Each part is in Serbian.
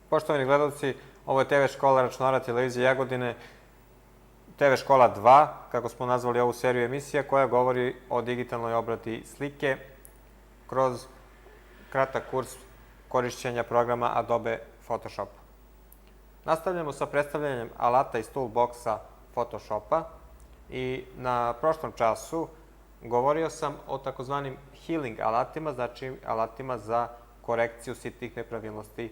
Poštovani gledalci, ovo je TV škola računara televizije Jagodine, TV škola 2, kako smo nazvali ovu seriju emisija, koja govori o digitalnoj obradi slike kroz kratak kurs korišćenja programa Adobe Photoshop. Nastavljamo sa predstavljanjem alata iz toolboxa Photoshopa i na prošlom času govorio sam o takozvanim healing alatima, znači alatima za korekciju sitnih nepravilnosti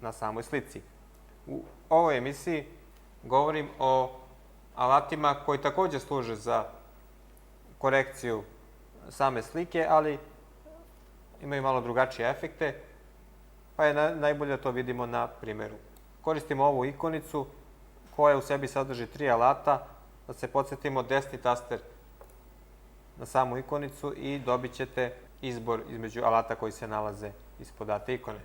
na samoj slici. U ovoj emisiji govorim o alatima koji takođe služe za korekciju same slike, ali imaju malo drugačije efekte, pa je najbolje da to vidimo na primjeru. Koristimo ovu ikonicu koja u sebi sadrži 3 alata. Da se podsjetimo, desni taster na samu ikonicu i dobit ćete izbor između alata koji se nalaze ispod date ikone.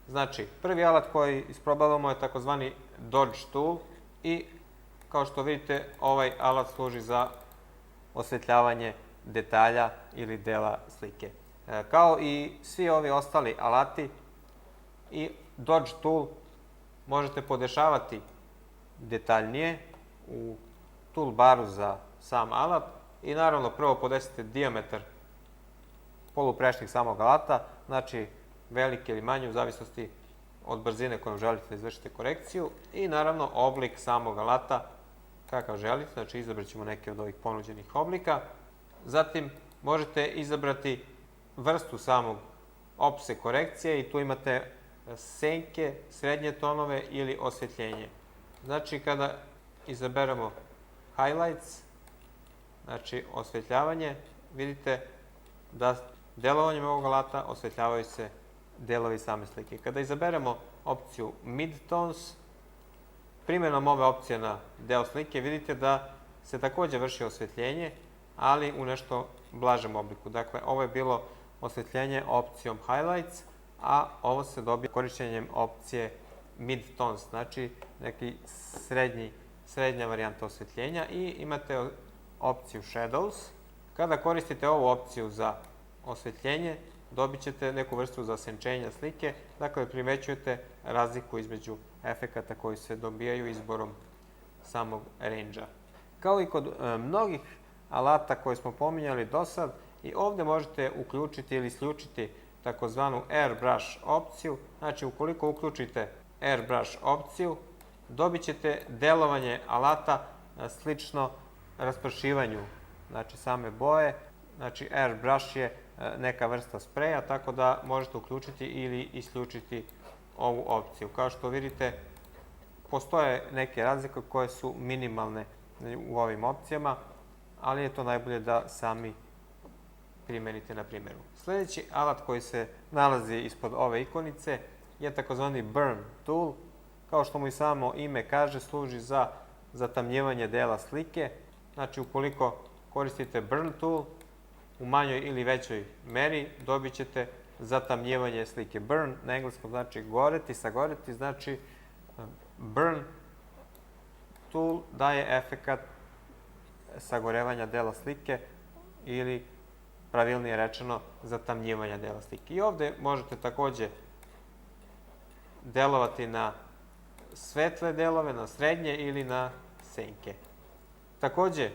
Znači, prvi alat koji isprobavamo je takozvani Dodge tool i kao što vidite, ovaj alat služi za osvetljavanje detalja ili dela slike. Kao i svi ovi ostali alati, i Dodge tool možete podešavati detaljnije u toolbaru za sam alat i naravno prvo podesite dijametar poluprečnik samog alata, znači velike ili manje u zavisnosti od brzine kojom želite da izvršite korekciju, i naravno oblik samog alata kakav želite, znači izabrat ćemo neke od ovih ponuđenih oblika. Zatim možete izabrati vrstu samog opse korekcije i tu imate senke, srednje tonove ili osvetljenje. Znači kada izaberemo highlights, znači osvetljavanje, vidite da delovanjem ovog alata osvetljavaju se delovi same slike. Kada izaberemo opciju midtones, primjenom ove opcije na deo slike vidite da se takođe vrši osvetljenje, ali u nešto blažem obliku. Dakle, ovo je bilo osvetljenje opcijom highlights, a ovo se dobije korišćenjem opcije midtones, znači neki srednja varijanta osvetljenja, i imate opciju shadows. Kada koristite ovu opciju za osvetljenje, dobit ćete neku vrstu zasenčenja slike, dakle primećujete razliku između efekata koji se dobijaju izborom samog range-a. Kao i kod mnogih alata koje smo pominjali do sad, i ovde možete uključiti ili isključiti takozvanu airbrush opciju. Znači, ukoliko uključite airbrush opciju, dobit ćete delovanje alata slično raspršivanju, znači same boje. Znači, airbrush je neka vrsta spreja, tako da možete uključiti ili isključiti ovu opciju. Kao što vidite, postoje neke razlike koje su minimalne u ovim opcijama, ali je to najbolje da sami primenite na primjeru. Sljedeći alat koji se nalazi ispod ove ikonice je takozvani burn tool. Kao što mu i samo ime kaže, služi za zatamnjivanje dela slike. Znači, ukoliko koristite burn tool u manjoj ili većoj meri, dobit ćete zatamnjivanje slike. Burn na engleskom znači goreti, sagoreti, znači burn tool daje efekat sagorevanja dela slike ili, pravilnije rečeno, zatamnjivanja dela slike. I ovde možete takođe delovati na svetle delove, na srednje ili na senke. Takođe,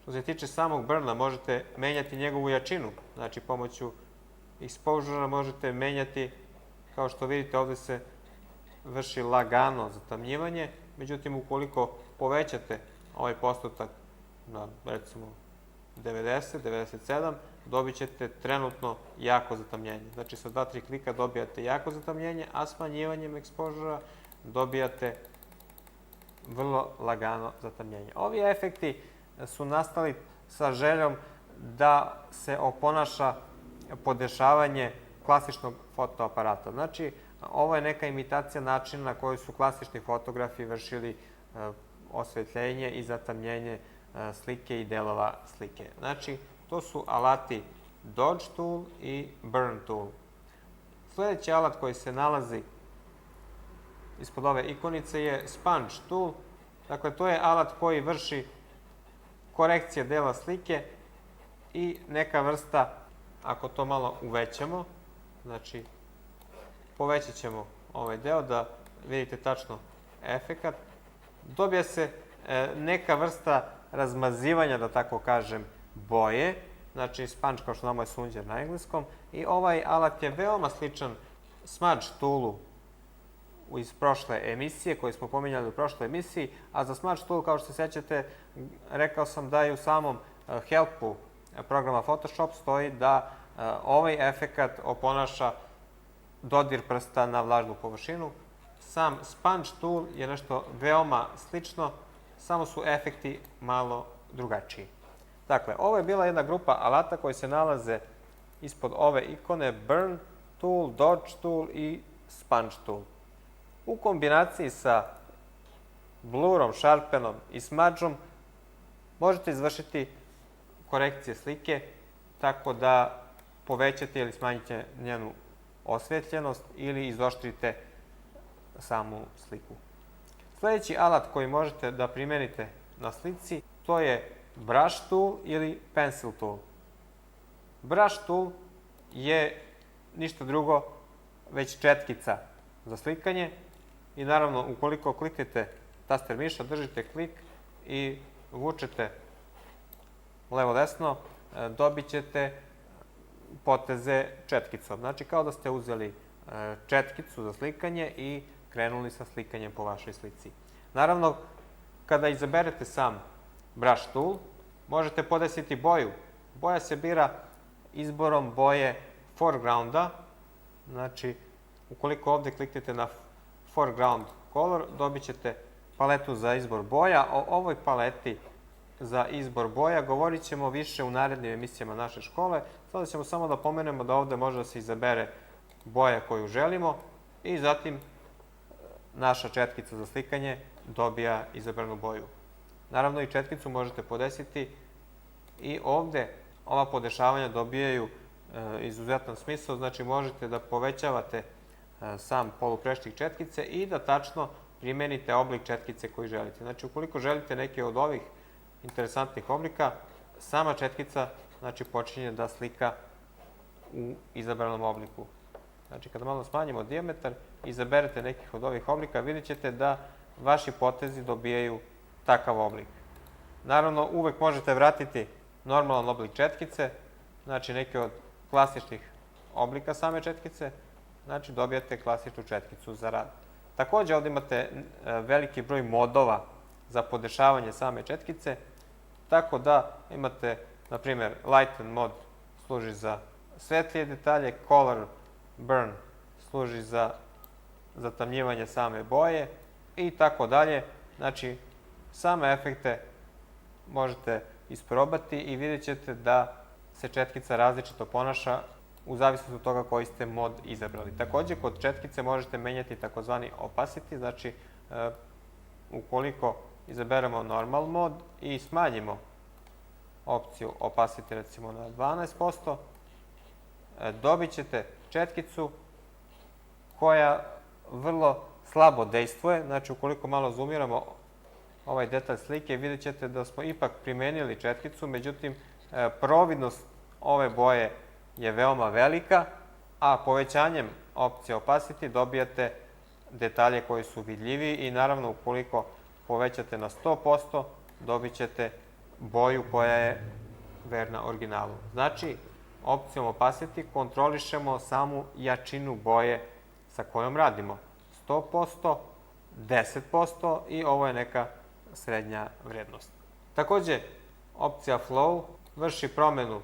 što se tiče samog burna, možete menjati njegovu jačinu, znači pomoću exposure možete menjati, kao što vidite ovde se vrši lagano zatamnjivanje, međutim ukoliko povećate ovaj postotak na recimo 90, 97, dobit ćete trenutno jako zatamnjenje. Znači sa 2-3 klika dobijate jako zatamnjenje, a smanjivanjem exposure dobijate vrlo lagano zatamnjenje. Ovi efekti su nastali sa željom da se oponaša podešavanje klasičnog fotoaparata. Znači, ovo je neka imitacija načina na koji su klasični fotografi vršili osvetljenje i zatamnjenje slike i delova slike. Znači, to su alati Dodge tool i Burn tool. Sljedeći alat koji se nalazi ispod ove ikonice je Sponge tool. Dakle, to je alat koji vrši korekcije dela slike i neka vrsta, ako to malo uvećamo, znači povećat ćemo ovaj deo da vidite tačno efekat, dobija se neka vrsta razmazivanja, da tako kažem, boje, znači sponge kao što znamo je sunđer na engleskom, i ovaj alat je veoma sličan smudge toolu iz prošle emisije, koje smo pominjali u prošloj emisiji, a za smudge tool, kao što se sjećate, rekao sam da i u samom helpu programa Photoshop stoji da ovaj efekat oponaša dodir prsta na vlažnu površinu. Sam sponge tool je nešto veoma slično, samo su efekti malo drugačiji. Dakle, ovo je bila jedna grupa alata koji se nalaze ispod ove ikone Burn tool, Dodge tool i Sponge tool. U kombinaciji sa blurom, sharpenom i smudgeom možete izvršiti korekcije slike tako da povećate ili smanjite njenu osvetljenost ili izoštrite samu sliku. Sljedeći alat koji možete da primenite na slici, to je brush tool ili pencil tool. Brush tool je ništa drugo već četkica za slikanje i naravno ukoliko kliknete taster miša, držite klik i vučete levo-desno, dobit ćete poteze četkicom. Znači kao da ste uzeli četkicu za slikanje i krenuli sa slikanjem po vašoj slici. Naravno, kada izaberete sam brush tool, možete podesiti boju. Boja se bira izborom boje foregrounda. Znači, ukoliko ovde kliknete na foreground color, dobit ćete paletu za izbor boja. O ovoj paleti za izbor boja govorit ćemo više u narednim emisijama naše škole. Sada ćemo samo da pomenemo da ovde može da se izabere boja koju želimo i zatim naša četkica za slikanje dobija izabranu boju. Naravno i četkicu možete podesiti i ovde ova podešavanja dobijaju izuzetan smisao, znači možete da povećavate sam poluprešnik četkice i da tačno primenite oblik četkice koji želite. Znači ukoliko želite neke od ovih interesantnih oblika, sama četkica počinje da slika u izabranom obliku. Znači kada malo smanjimo dijametar, izaberete nekih od ovih oblika, vidjet ćete da vaši potezi dobijaju takav oblik. Naravno, uvek možete vratiti normalan oblik četkice, znači neke od klasičnih oblika same četkice, znači dobijate klasičnu četkicu za rad. Takođe, ovde imate veliki broj modova za podešavanje same četkice, tako da imate, na primjer, lighten mod služi za svetlije detalje, color burn služi za zatamnjivanje same boje i tako dalje. Znači, same efekte možete isprobati i vidjet ćete da se četkica različito ponaša u zavisnosti od toga koji ste mod izabrali. Takođe, kod četkice možete menjati takozvani opacity, znači ukoliko izaberemo normal mod i smanjimo opciju opacity recimo na 12%, dobit ćete četkicu koja vrlo slabo dejstvuje. Znači ukoliko malo zoomiramo ovaj detalj slike, vidjet ćete da smo ipak primenili četkicu, međutim providnost ove boje je veoma velika, a povećanjem opcije opacity dobijate detalje koji su vidljiviji i naravno ukoliko povećate na 100%, dobit ćete boju koja je verna originalu. Znači, opcijom opacity kontrolišemo samu jačinu boje sa kojom radimo. 100%, 10% i ovo je neka srednja vrednost. Takođe, opcija flow vrši promenu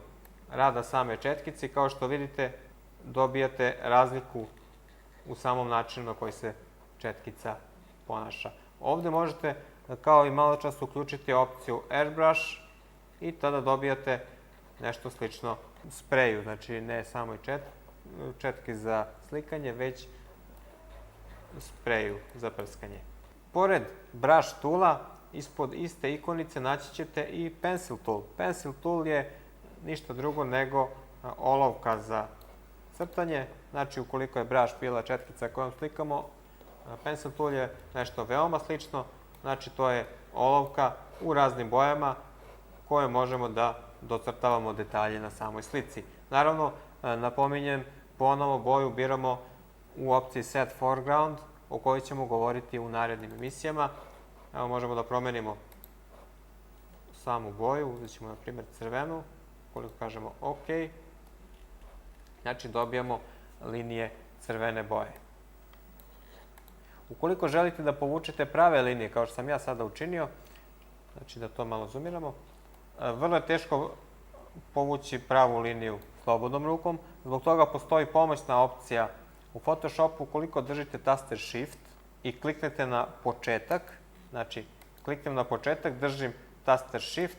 rada same četkice i kao što vidite dobijate razliku u samom načinu na koji se četkica ponaša. Ovde možete, kao i malo čas, uključiti opciju airbrush i tada dobijate nešto slično spreju, znači ne samo četki za slikanje, već spreju za prskanje. Pored brush toola ispod iste ikonice naći ćete i Pencil Tool. Pencil Tool je ništa drugo nego olovka za crtanje. Znači, ukoliko je braš, pila, četkica kojom slikamo, Pencil Tool je nešto veoma slično. Znači, to je olovka u raznim bojama koje možemo da docrtavamo detalje na samoj slici. Naravno, napominjem, ponovo boju biramo u opciji Set Foreground, o kojoj ćemo govoriti u narednim emisijama. Evo, možemo da promenimo samu boju, uzet ćemo na primjer crvenu, ukoliko kažemo OK, znači dobijamo linije crvene boje. Ukoliko želite da povučete prave linije, kao što sam ja sada učinio, znači da to malo zoomiramo, vrlo je teško povući pravu liniju slobodnom rukom, zbog toga postoji pomoćna opcija u Photoshopu. Ukoliko držite taster Shift i kliknete na početak, znači kliknem na početak, držim taster Shift,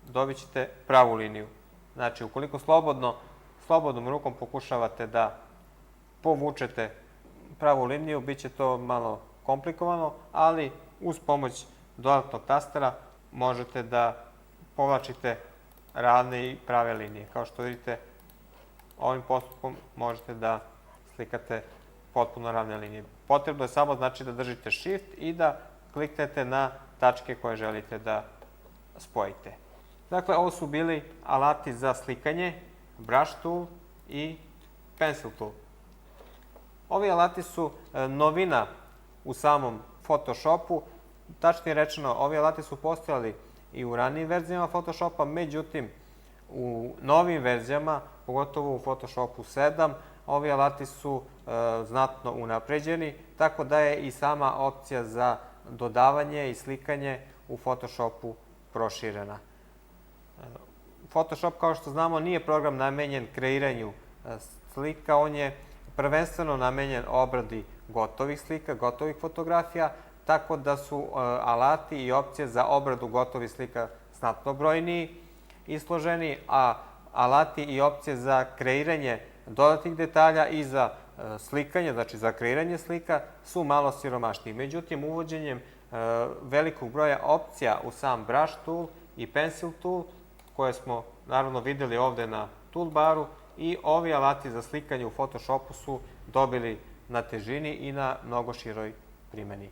dobit ćete pravu liniju. Znači, ukoliko slobodnom rukom pokušavate da povučete pravu liniju, bit će to malo komplikovano, ali uz pomoć dodatnog tastera možete da povlačite ravne i prave linije. Kao što vidite, ovim postupkom možete da slikate potpuno ravne linije. Potrebno je samo znači da držite Shift i da kliknete na tačke koje želite da spojite. Dakle, ovo su bili alati za slikanje, Brush Tool i Pencil Tool. Ovi alati su novina u samom Photoshopu. Tačnije rečeno, ovi alati su postojali i u ranijim verzijama Photoshopa, međutim, u novim verzijama, pogotovo u Photoshopu 7, ovi alati su znatno unapređeni, tako da je i sama opcija za dodavanje i slikanje u Photoshopu proširena. Photoshop, kao što znamo, nije program namenjen kreiranju slika, on je prvenstveno namenjen obradi gotovih slika, gotovih fotografija, tako da su alati i opcije za obradu gotovih slika znatno brojniji i složeniji, a alati i opcije za kreiranje dodatnih detalja i za slikanje, znači za kreiranje slika, su malo siromašniji. Međutim, uvođenjem velikog broja opcija u sam Brush Tool i Pencil Tool, koje smo naravno videli ovde na toolbaru, i ovi alati za slikanje u Photoshopu su dobili na težini i na mnogo široj primeni.